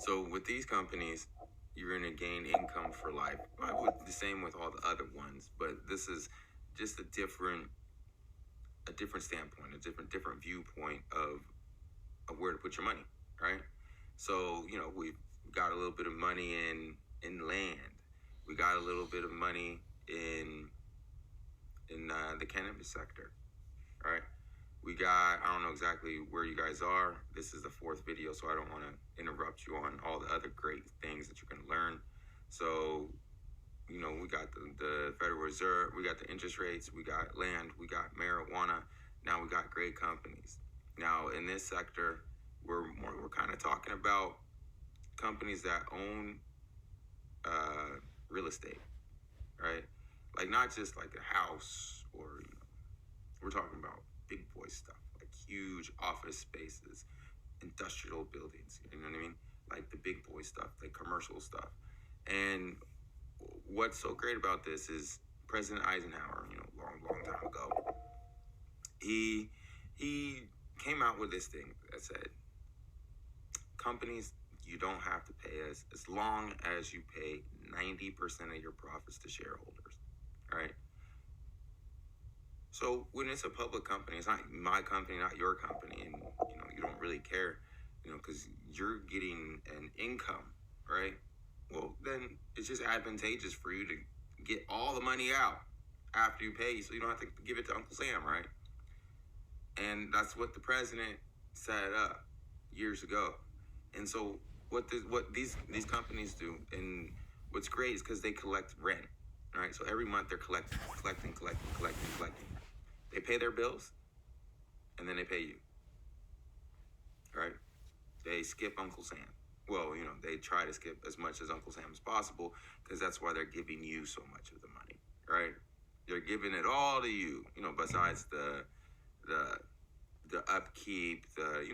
So with these companies, you're going to gain income for life. The same with all the other ones, but this is just a different standpoint, a different viewpoint of where to put your money, right? So we've got a little bit of money in land. We got a little bit of money in the cannabis sector, right? We got, I don't know exactly where you guys are. This is the fourth video, so I don't want to interrupt you on all the other great things that you can learn. So, we got the Federal Reserve, we got the interest rates, we got land, we got marijuana. Now we got great companies. Now in this sector, we're kind of talking about companies that own real estate, right? Like not just like a house or we're talking about big boy stuff, like huge office spaces, industrial buildings, you know what I mean? Like the big boy stuff, like commercial stuff. And what's so great about this is President Eisenhower, long time ago, he came out with this thing that said, companies, you don't have to pay us as long as you pay 90% of your profits to shareholders, right? So when it's a public company, it's not my company, not your company, and you don't really care, because you're getting an income, right? Well, then it's just advantageous for you to get all the money out after you pay, so you don't have to give it to Uncle Sam, right? And that's what the president set up years ago. And so what these companies do, and what's great is because they collect rent, right? So every month they're collecting. They pay their bills, and then they pay you, right? They skip Uncle Sam. Well, they try to skip as much as Uncle Sam as possible because that's why they're giving you so much of the money, right? They're giving it all to you, besides the upkeep, the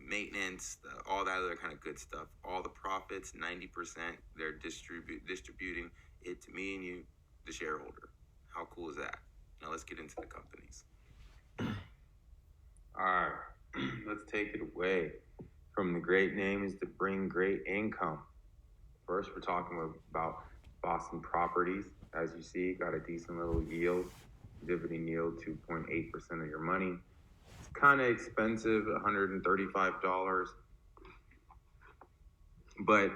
maintenance, all that other kind of good stuff. All the profits, 90%, they're distributing it to me and you, the shareholder. How cool is that? Now let's get into the companies. All right, let's take it away. From the great names to bring great income. First, we're talking about Boston Properties. As you see, got a decent little yield, dividend yield, 2.8% of your money. It's kind of expensive, $135. But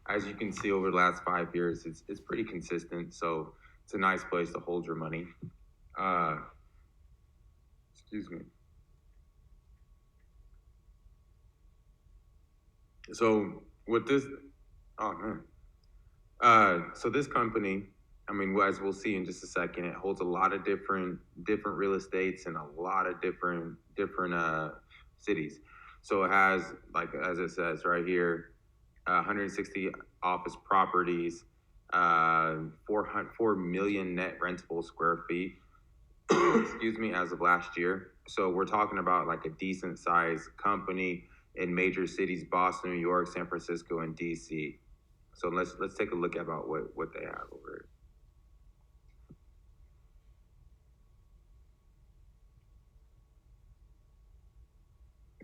as you can see over the last 5 years, it's pretty consistent. So it's a nice place to hold your money. Excuse me. So with this, so this company, as we'll see in just a second, it holds a lot of different real estates in a lot of different cities. So it has, like as it says right here, 160 office properties, 4 million net rentable square feet. Excuse me, as of last year. So we're talking about like a decent sized company in major cities: Boston, New York, San Francisco, and DC. So let's take a look at about what they have over here.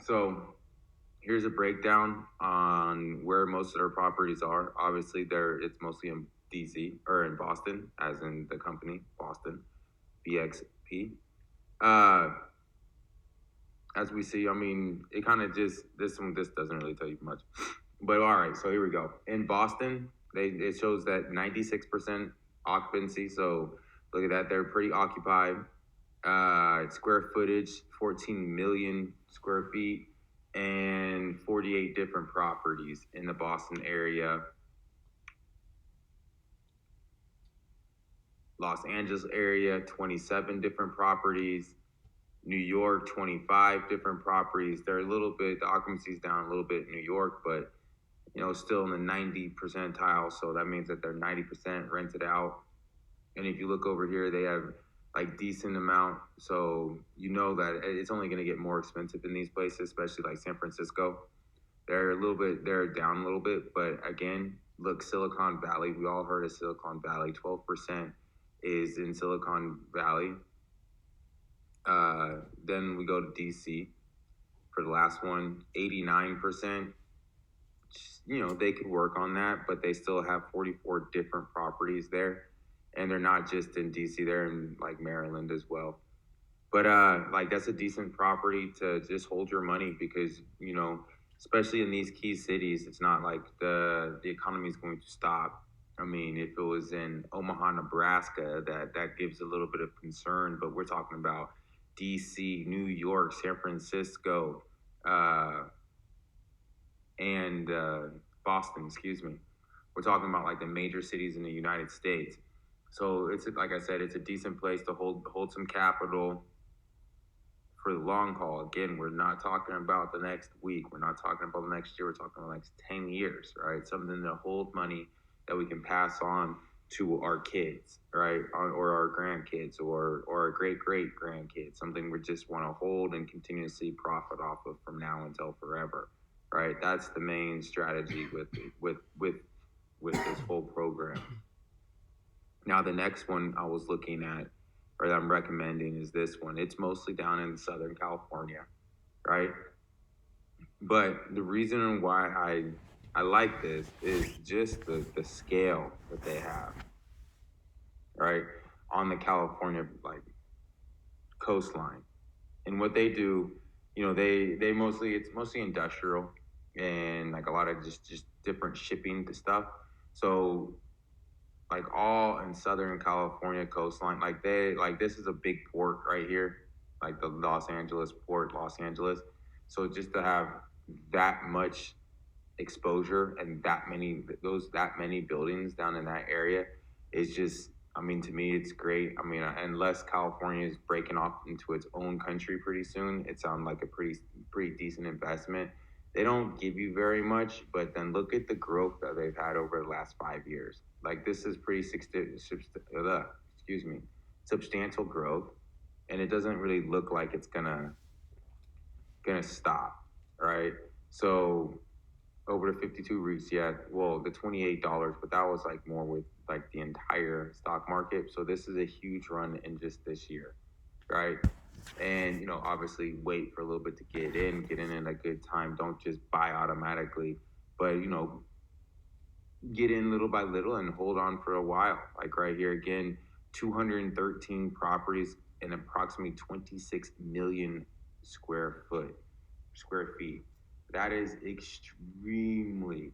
So here's a breakdown on where most of their properties are. Obviously, it's mostly in DC or in Boston, as in the company Boston, BXP. As we see, it kind of just this doesn't really tell you much. But all right, so here we go. In Boston, it shows that 96% occupancy. So look at that; they're pretty occupied. Square footage, 14 million square feet, and 48 different properties in the Boston area. Los Angeles area, 27 different properties. New York, 25 different properties. They're the occupancy's down a little bit in New York, but still in the 90 percentile. So that means that they're 90% rented out. And if you look over here, they have like decent amount. So that it's only going to get more expensive in these places, especially like San Francisco. They're down a little bit, but again, look, Silicon Valley. We all heard of Silicon Valley. 12% is in Silicon Valley. Then we go to DC for the last one, 89%. they could work on that, but they still have 44 different properties there, and they're not just in DC; they're in like Maryland as well. But like that's a decent property to just hold your money because especially in these key cities, it's not like the economy is going to stop. I mean, if it was in Omaha, Nebraska, that gives a little bit of concern. But we're talking about D.C., New York, San Francisco, uh, and Boston. Excuse me. We're talking about like the major cities in the United States. So it's like I said, it's a decent place to hold some capital for the long haul. Again, we're not talking about the next week. We're not talking about the next year. We're talking about the next 10 years, right? Something to hold money that we can pass on to our kids, right? Or our grandkids or our great grandkids. Something we just want to hold and continue to see profit off of from now until forever, right? That's the main strategy with this whole program. Now, the next one I was looking at or that I'm recommending is this one. It's mostly down in Southern California, right? But the reason why I like this is just the scale that they have, right? On the California like coastline. And what they do, they mostly it's mostly industrial and like a lot of just different shipping stuff. So like all in Southern California coastline, like this is a big port right here, like the Los Angeles port, Los Angeles. So just to have that much exposure and that many buildings down in that area is just, I mean, to me it's great. I mean, unless California is breaking off into its own country pretty soon, it sounds like a pretty decent investment. They don't give you very much, but then look at the growth that they've had over the last 5 years. Like this is pretty substantial growth, and it doesn't really look like it's gonna stop, right? So over the 52 weeks, yeah, well, the $28, but that was like more with like the entire stock market. So this is a huge run in just this year, right? And obviously wait for a little bit to get in at a good time. Don't just buy automatically, but get in little by little and hold on for a while. Like right here again, 213 properties and approximately 26 million square feet. That is extremely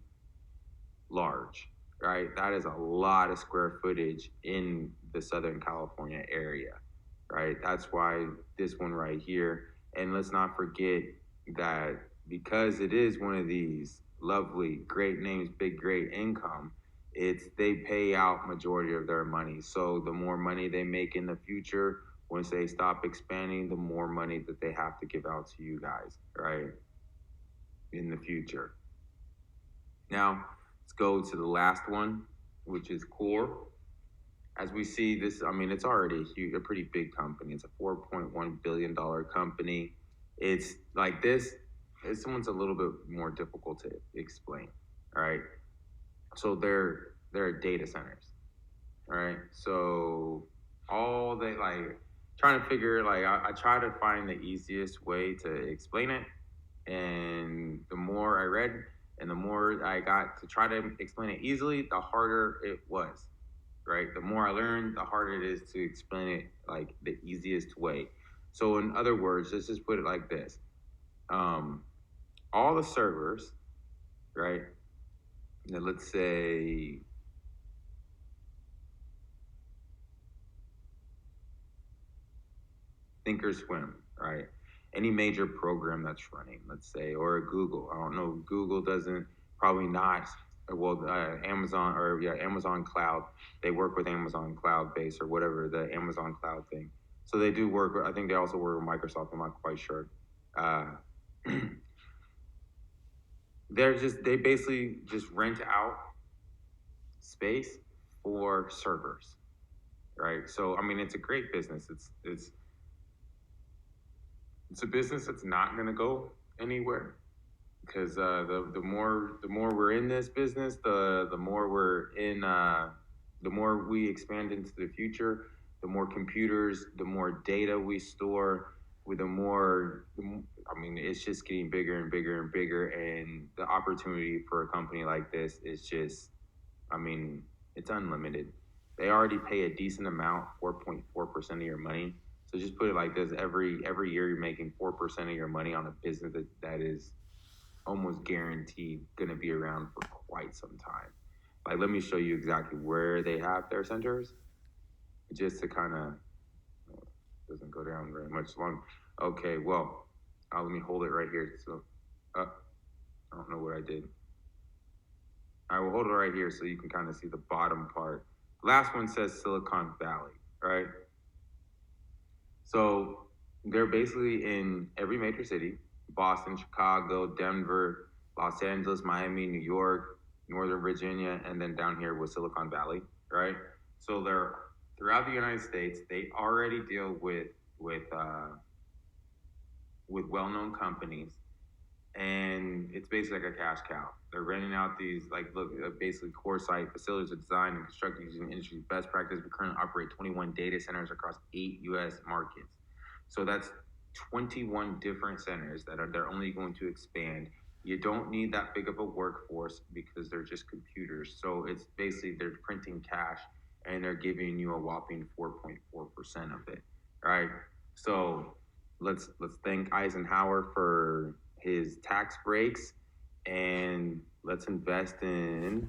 large, right? That is a lot of square footage in the Southern California area, right? That's why this one right here. And let's not forget that because it is one of these lovely, great names, big, great income, they pay out majority of their money. So the more money they make in the future, once they stop expanding, the more money that they have to give out to you guys, right? In the future. Now, let's go to the last one, which is Core. As we see this, I mean, it's already a pretty big company. It's a $4.1 billion company. It's like this one's a little bit more difficult to explain, all right? So they're data centers, all right? So all they like trying to figure, like I try to find the easiest way to explain it. And the more I read and the more I got to try to explain it easily, the harder it was, right? The more I learned, the harder it is to explain it like the easiest way. So in other words, let's just put it like this. All the servers, right? Now let's say Thinkorswim, right? Any major program that's running, let's say, or Google. I don't know. Google doesn't, probably not. Well, Amazon Cloud. They work with Amazon Cloud Base or whatever the Amazon Cloud thing. So they do work. I think they also work with Microsoft. I'm not quite sure. They basically just rent out space for servers, right? So I mean, it's a great business. It's a business that's not going to go anywhere because the more we're in this business, the more we're in, the more we expand into the future, the more computers, the more data we store, with the more, I mean, it's just getting bigger and bigger and bigger, and the opportunity for a company like this is just, I mean, it's unlimited. They already pay a decent amount, 4.4% of your money. So just put it like this: every year you're making 4% of your money on a business that is almost guaranteed going to be around for quite some time. Like, let me show you exactly where they have their centers, just to kind of doesn't go down very much long. Okay, well, let me hold it right here. So, I don't know what I did. I will hold it right here so you can kind of see the bottom part. Last one says Silicon Valley, right? So they're basically in every major city: Boston, Chicago, Denver, Los Angeles, Miami, New York, Northern Virginia, and then down here with Silicon Valley, right? So they're throughout the United States. They already deal with well-known companies, and it's basically like a cash cow. They're renting out these, like, look, basically core site facilities are designed and constructed using industry best practice. We currently operate 21 data centers across 8 U.S. markets. So that's 21 different centers that are they're only going to expand. You don't need that big of a workforce because they're just computers. So it's basically they're printing cash and they're giving you a whopping 4.4% of it, right? So let's thank Eisenhower for his tax breaks, and let's invest in